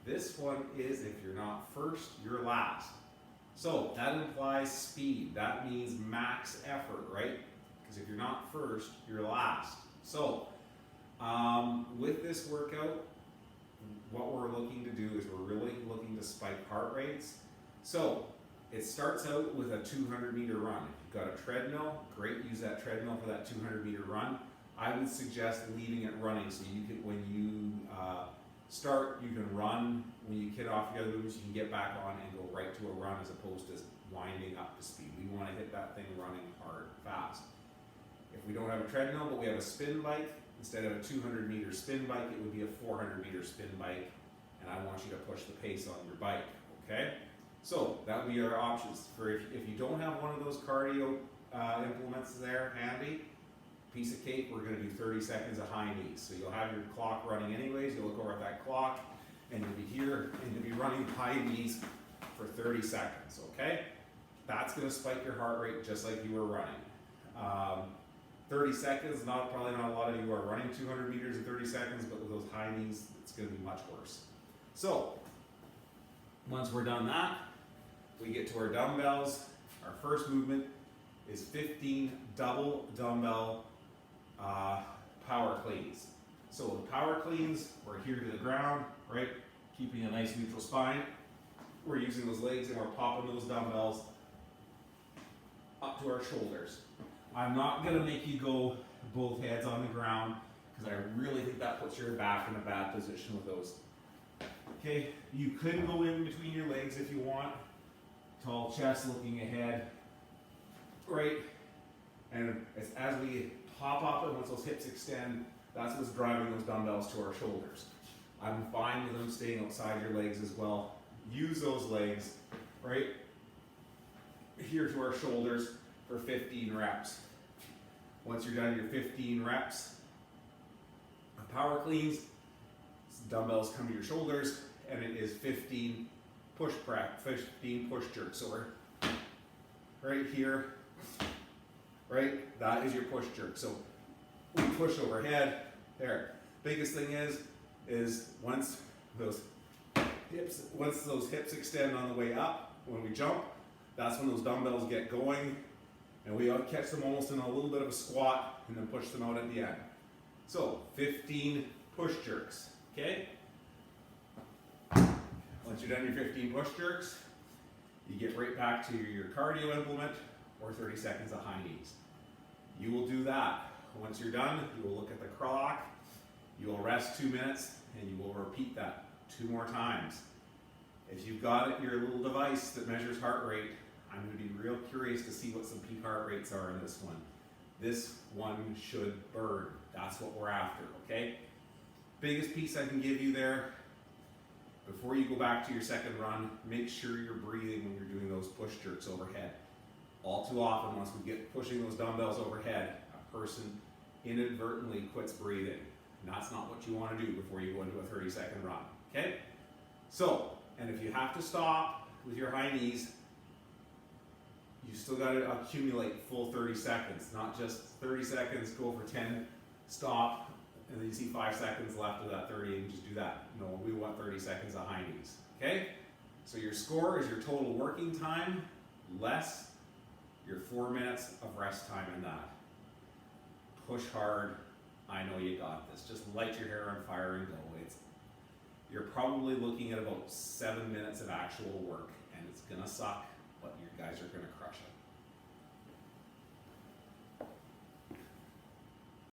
This one is if you're not first, you're last. So that implies speed. That means max effort, right? Because if you're not first, you're last. So with this workout, what we're looking to do is we're really looking to spike heart rates. So it starts out with a 200-meter run. If you've got a treadmill, great, use that treadmill for that 200-meter run. I would suggest leaving it running so you can, when you start, you can run. When you get off the other movements, you can get back on and go right to a run as opposed to winding up to speed. We want to hit that thing running hard, fast. If we don't have a treadmill, but we have a spin bike, instead of a 200-meter spin bike, it would be a 400-meter spin bike, and I want you to push the pace on your bike, okay? So that would be our options. For if you don't have one of those cardio implements there handy, piece of cake, we're going to do 30 seconds of high knees. So you'll have your clock running anyways, you'll look over at that clock, and you'll be here, and you'll be running high knees for 30 seconds, okay? That's going to spike your heart rate just like you were running. 30 seconds, probably not a lot of you are running 200 meters in 30 seconds, but with those high knees, it's going to be much worse. So, once we're done that, we get to our dumbbells. Our first movement is 15 double dumbbell power cleans. So the power cleans, we're here to the ground, right? Keeping a nice neutral spine. We're using those legs and we're popping those dumbbells up to our shoulders. I'm not going to make you go both heads on the ground because I really think that puts your back in a bad position with those. Okay, you could go in between your legs if you want. Tall chest looking ahead, right? And as we pop up and once those hips extend, that's what's driving those dumbbells to our shoulders. I'm fine with them staying outside your legs as well. Use those legs, right? Here to our shoulders for 15 reps. Once you're done your 15 reps of power cleans, dumbbells come to your shoulders, and it is 15 push jerks. So we're right here, right? That is your push jerk. So we push overhead. There. Biggest thing is once those hips extend on the way up, when we jump, that's when those dumbbells get going, and we catch them almost in a little bit of a squat, and then push them out at the end. So 15 push jerks. Okay. Once you're done your 15 push jerks, you get right back to your cardio implement or 30 seconds of high knees. You will do that. Once you're done, you will look at the clock, you will rest 2 minutes, and you will repeat that 2 more times. If you've got your little device that measures heart rate, I'm going to be real curious to see what some peak heart rates are in this one. This one should burn. That's what we're after, okay? Biggest piece I can give you there, before you go back to your second run, make sure you're breathing when you're doing those push jerks overhead. All too often, once we get pushing those dumbbells overhead, a person inadvertently quits breathing. And that's not what you want to do before you go into a 30-second run, okay? So, and if you have to stop with your high knees, you still got to accumulate full 30 seconds, not just 30 seconds, go for 10, stop, and then you see 5 seconds left of that 30 and just do that. No, we want 30 seconds of high knees, okay? So your score is your total working time less your 4 minutes of rest time in that. Push hard. I know you got this. Just light your hair on fire and go. You're probably looking at about 7 minutes of actual work, and it's gonna suck, but you guys are gonna crush it.